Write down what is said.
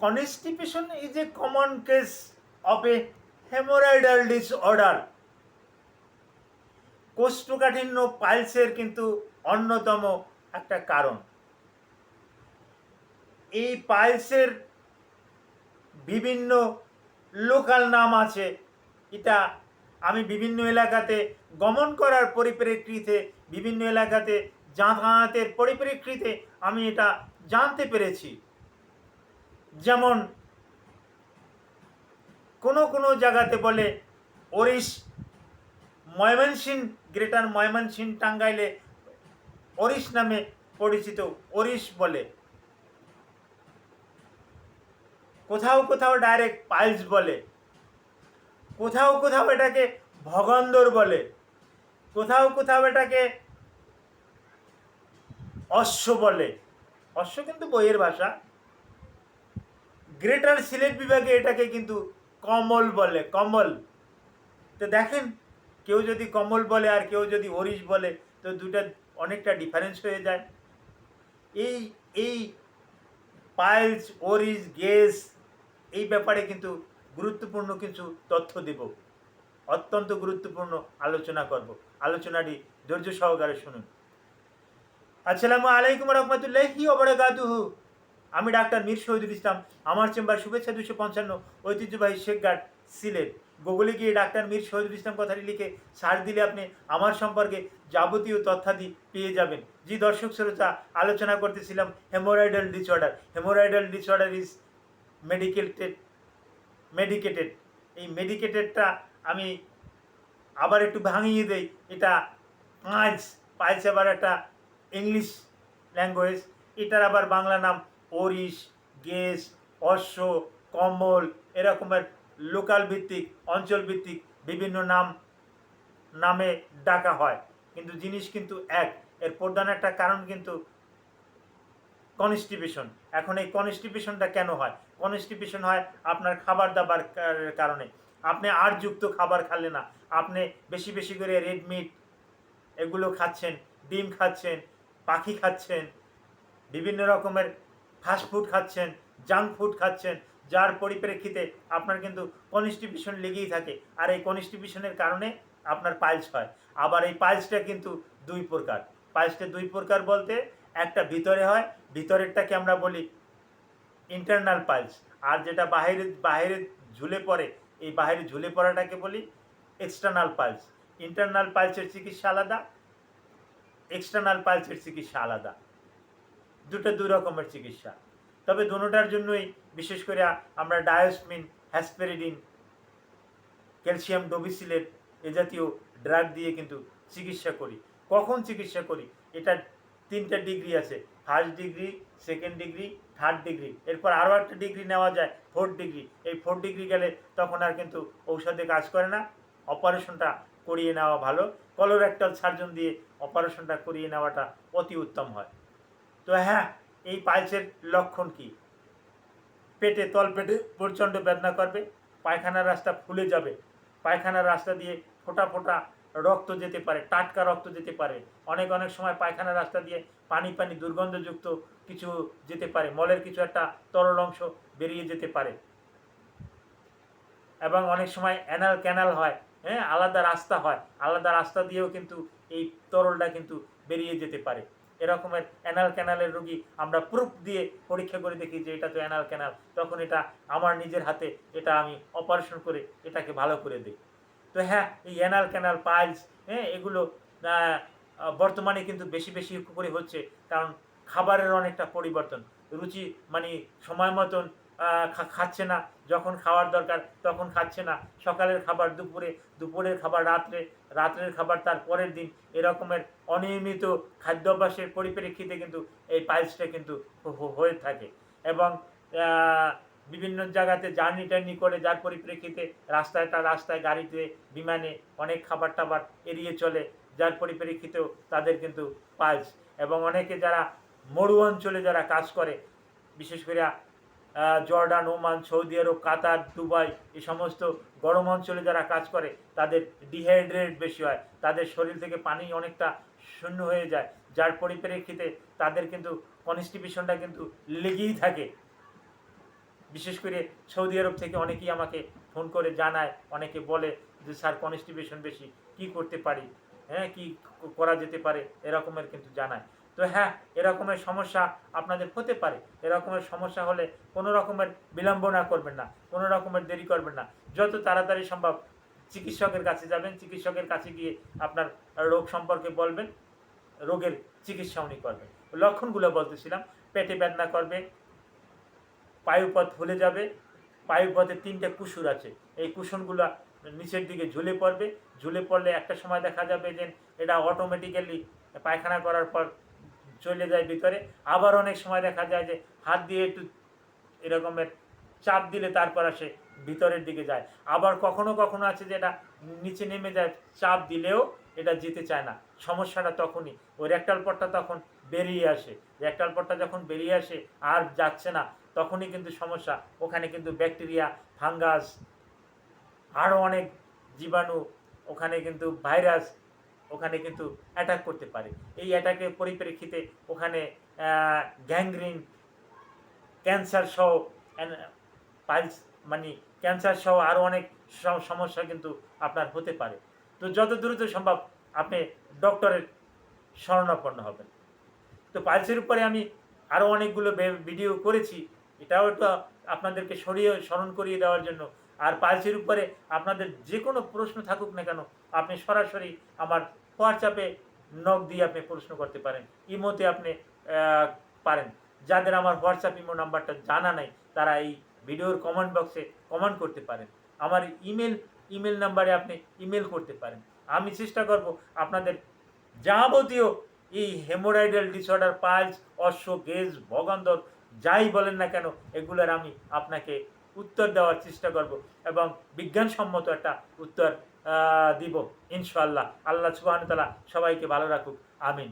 constipation is a common case of a hemorrhoidal disorder. কোষ্ঠকাঠিন্য পাইলসের কিন্তু অন্যতম একটা কারণ। এই পাইলসের বিভিন্ন লোকাল নাম আছে। এটা আমি বিভিন্ন এলাকাতে গমন করার পরিপ্রেক্ষিতে, বিভিন্ন এলাকাতে যাতায়াতের পরিপ্রেক্ষিতে আমি এটা জানতে পেরেছি। যেমন কোনো জায়গাতে বলে ওরিশ, ময়মনসিংহ, গ্রেটার ময়মনসিংহ টাঙ্গাইলে ওরিশ নামে পরিচিত, ওরিশ বলে। কোথাও ডাইরেক্ট পাইলস বলে, কোথাও এটাকে ভগন্দর বলে, কোথাও এটাকে অশ্ব বলে। অশ্ব কিন্তু বইয়ের ভাষা। গ্রেটার সিলেট বিভাগে এটাকে কিন্তু কমল বলে, কমল। তো দেখেন, কেউ যদি কমল বলে আর কেউ যদি ওরিশ বলে, তো দুটা অনেকটা ডিফারেন্স হয়ে যায়। এই পাইলস, ওরিশ, গেস, এই ব্যাপারে কিন্তু গুরুত্বপূর্ণ কিছু তথ্য দেব, অত্যন্ত গুরুত্বপূর্ণ আলোচনা করব। আলোচনাটি ধৈর্য সহকারে শুনুন। আসসালামু আলাইকুম রহমতুল্লাহি ওয়া বারাকাতুহু। আমি ডাক্তার মীর শহীদুল ইসলাম। আমার চেম্বার শুভেচ্ছা 255, ঐতিহ্যবাহী শেখঘাট, সিলেট। গুগলে গিয়ে ডাক্তার মীর শহীদুল ইসলাম কথাটি লিখে সার্চ দিলে আপনি আমার সম্পর্কে যাবতীয় তথ্যাদি পেয়ে যাবেন। জি দর্শক শ্রোতা, আলোচনা করতেছিলাম haemorrhoidal disorder. Haemorrhoidal disorder is medicated. এই মেডিকেটেডটা আমি আবার একটু ভাঙিয়ে দেই। এটা পাইলস আবার একটা ইংলিশ ল্যাঙ্গুয়েজ। এটার আবার বাংলা নাম ওরিশ, গেস, অশ্ব, কম্বল, এরকমের লোকাল ভিত্তিক, অঞ্চল ভিত্তিক বিভিন্ন নামে ডাকা হয়, কিন্তু জিনিস কিন্তু এক। এর প্রধান একটা কারণ কিন্তু কনস্টিপেশন। এখন এই কনস্টিপেশনটা কেন হয়? কনস্টিপেশন হয় আপনার খাবার দাবার কারণে। আপনি আঁশযুক্ত খাবার খালে না, আপনি বেশি করে রেড মিট এগুলো খাচ্ছেন, ডিম খাচ্ছেন, পাখি খাচ্ছেন, বিভিন্ন রকমের ফাস্টফুড খাচ্ছেন, জাঙ্ক ফুড খাচ্ছেন, যার পরিপ্রেক্ষিতে আপনার কিন্তু কনস্টিপেশন লেগেই থাকে। আর এই কনস্টিপেশনের কারণে আপনার পাইলস হয়। আবার এই পাইলসটা কিন্তু দুই প্রকার। পাইলসটা দুই প্রকার বলতে, একটা ভিতরে হয়, ভিতরেরটাকে আমরা বলি ইন্টারনাল পাইলস, আর যেটা বাহিরে ঝুলে পড়ে, এই বাহিরে ঝুলে পড়াটাকে বলি এক্সটার্নাল পাইলস। ইন্টারনাল পাইলসের চিকিৎসা আলাদা, এক্সটার্নাল পাইলসের চিকিৎসা আলাদা। দুই রকমের চিকিৎসা। তবে দুটোটার জন্যই বিশেষ করে আমরা ডায়োসমিন, হ্যাসপেরিডিন, ক্যালসিয়াম ডোবিসিলেট এ জাতীয় ড্রাগ দিয়ে কিন্তু চিকিৎসা করি। কখন চিকিৎসা করি? এটা 3টা ডিগ্রি আছে, first degree, second degree, third degree. এরপর আরও একটা ডিগ্রি নেওয়া যায়, 4th ডিগ্রি। এই 4th ডিগ্রি গেলে তখন আর কিন্তু ঔষধে কাজ করে না, অপারেশনটা করিয়ে নেওয়া ভালো। কলোরেক্টাল সার্জন দিয়ে অপারেশনটা করিয়ে নেওয়াটা অতি উত্তম হয়। তো হ্যাঁ, এই পাইলসের লক্ষণ কি? তলপেটে প্রচণ্ড বেদনা করবে, পায়খানার রাস্তা ফুলে যাবে, পায়খানার রাস্তা দিয়ে ফোঁটা রক্ত যেতে পারে, টাটকা রক্ত যেতে পারে। অনেক সময় পায়খানার রাস্তা দিয়ে পানি দুর্গন্ধযুক্ত কিছু যেতে পারে, মলের কিছু একটা তরল অংশ বেরিয়ে যেতে পারে। এবং অনেক সময় অ্যানাল ক্যানাল হয়, হ্যাঁ, আলাদা রাস্তা হয়, আলাদা রাস্তা দিয়েও কিন্তু এই তরলটা কিন্তু বেরিয়ে যেতে পারে। এরকমের অ্যানাল ক্যানালের রোগী আমরা প্রুফ দিয়ে পরীক্ষা করে দেখি যে এটা তো অ্যানাল ক্যানাল, তখন এটা আমার নিজের হাতে এটা আমি অপারেশন করে এটাকে ভালো করে দিই। তো হ্যাঁ, এই অ্যানাল ক্যানাল, পাইলস, হ্যাঁ, এগুলো বর্তমানে কিন্তু বেশি করে হচ্ছে, কারণ খাবারের অনেকটা পরিবর্তন। রুচি সময় মতন খাচ্ছে না, যখন খাওয়ার দরকার তখন খাচ্ছে না। সকালের খাবার দুপুরের খাবার রাত্রের খাবার তার পরের দিন, এরকমের অনিয়মিত খাদ্যাভ্যাসের পরিপ্রেক্ষিতে কিন্তু এই পাইলসটা কিন্তু হয়ে থাকে। এবং বিভিন্ন জায়গাতে জার্নি করে, যার পরিপ্রেক্ষিতে রাস্তায় গাড়িতে, বিমানে অনেক খাবার টাবার এড়িয়ে চলে, যার পরিপ্রেক্ষিতেও তাদের কিন্তু পাইলস। এবং অনেকে যারা মরু অঞ্চলে যারা কাজ করে, বিশেষ করে জর্ডান, ওমান, সৌদি আরব, কাতার, দুবাই, এই সমস্ত গরম অঞ্চলে যারা কাজ করে, তাদের ডিহাইড্রেট বেশি হয়, তাদের শরীর থেকে পানি অনেকটা শূন্য হয়ে যায়, যার পরিপ্রেক্ষিতে তাদের কিন্তু কনস্টিপেশনটা কিন্তু লেগেই থাকে। বিশেষ করে সৌদি আরব থেকে অনেকেই আমাকে ফোন করে জানায়, অনেকে বলে যে স্যার কনস্টিপেশন বেশি, কি করতে পারি, হ্যাঁ কি করা যেতে পারে, এরকমের কিন্তু জানায়। তো হ্যাঁ, এরকমের সমস্যা আপনাদের হতে পারে। এরকমের সমস্যা হলে কোনো রকমের বিলম্বনা করবেন না, কোনো রকমের দেরি করবেন না, যত তাড়াতাড়ি সম্ভব চিকিৎসকের কাছে যাবেন। চিকিৎসকের কাছে গিয়ে আপনার রোগ সম্পর্কে বলবেন, রোগের চিকিৎসা উনি করবেন। লক্ষণগুলো বলতেছিলাম, পেটে বেদনা করবে, পায়ুপথ ফুলে যাবে, পায়ুপথে 3টে কুসুর আছে, এই কুসুমগুলো নিচের দিকে ঝুলে পড়বে, ঝুলে পড়লে একটা সময় দেখা যাবে যে এটা অটোমেটিক্যালি পায়খানা করার পর চলে যায় ভিতরে। আবার অনেক সময় দেখা যায় যে হাত দিয়ে একটু এরকমের চাপ দিলে তারপর আসে ভিতরের দিকে যায়। আবার কখনো কখনো আছে যে এটা নিচে নেমে যায়, চাপ দিলেও এটা যেতে চায় না। সমস্যাটা তখনই ওই রেকটাল পটটা তখন বেরিয়ে আসে। রেকটাল পটটা যখন বেরিয়ে আসে আর যাচ্ছে না, তখনই কিন্তু সমস্যা। ওখানে কিন্তু ব্যাকটেরিয়া, ফাঙ্গাস, আরও অনেক জীবাণু, ওখানে কিন্তু ভাইরাস ওখানে কিন্তু অ্যাটাক করতে পারে। এই অ্যাটাকের পরিপ্রেক্ষিতে ওখানে গ্যাংগ্রিন, ক্যান্সার সহ পাইলস মানে ক্যান্সার সহ আরও অনেক সমস্যা কিন্তু আপনার হতে পারে। তো যত দ্রুত সম্ভব আপনি ডক্টরের শরণাপন্ন হবেন। তো পাইলসের উপরে আমি আরও অনেকগুলো ভিডিও করেছি, এটাও একটু আপনাদেরকে স্মরণ করিয়ে দেওয়ার জন্য। আর পাইলসের উপরে আপনাদের যে কোনো প্রশ্ন থাকুক না কেন, আপনি সরাসরি আমার হোয়াটসঅ্যাপে নক দিয়ে আপনি প্রশ্ন করতে পারেন, ইমোতে আপনি পারেন। যাদের আমার হোয়াটসঅ্যাপ ইমো নাম্বারটা জানা নেই, তারা এই ভিডিওর কমেন্ট বক্সে কমেন্ট করতে পারেন। আমার ইমেল নাম্বারে আপনি ইমেল করতে পারেন। আমি চেষ্টা করব আপনাদের যাবতীয় এই হেমোরাইডাল ডিসঅর্ডার, পাইলস, অশ্ব, গেজ, ভগন্দর যাই বলেন না কেন, এগুলোর আমি আপনাকে উত্তর দেওয়ার চেষ্টা করব এবং বিজ্ঞানসম্মত একটা উত্তর দিব ইনশাআল্লাহ। আল্লাহ সুবহানাহু ওয়া তাআলা সবাইকে ভালো রাখুক, আমিন।